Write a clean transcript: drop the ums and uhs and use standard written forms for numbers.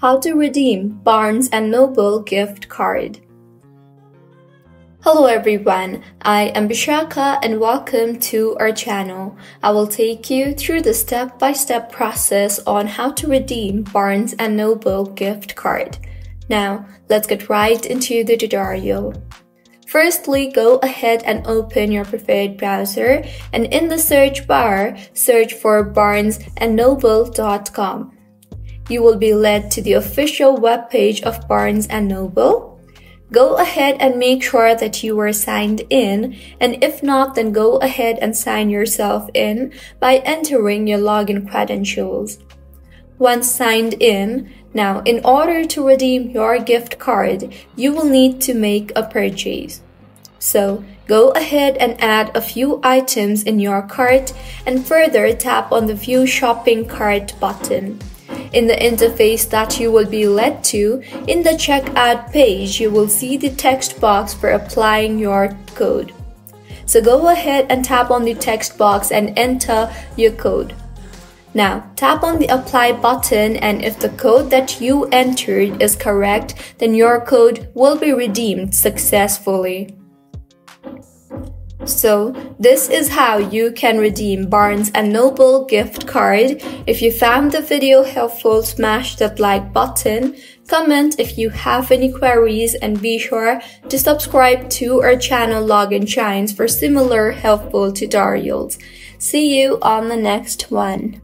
How to redeem Barnes & Noble gift card. Hello everyone, I am Bishaka and welcome to our channel. I will take you through the step-by-step process on how to redeem Barnes & Noble gift card. Now, let's get right into the tutorial. Firstly, go ahead and open your preferred browser and in the search bar, search for barnesandnoble.com. You will be led to the official webpage of Barnes & Noble. Go ahead and make sure that you are signed in, and if not, then go ahead and sign yourself in by entering your login credentials. Once signed in, now in order to redeem your gift card, you will need to make a purchase. So, go ahead and add a few items in your cart and further tap on the View Shopping Cart button. In the interface that you will be led to, in the checkout page, you will see the text box for applying your code. So go ahead and tap on the text box and enter your code. Now, tap on the apply button, and if the code that you entered is correct, then your code will be redeemed successfully. So, this is how you can redeem Barnes & Noble gift card. If you found the video helpful, smash that like button, comment if you have any queries, and be sure to subscribe to our channel Login Shines for similar helpful tutorials. See you on the next one.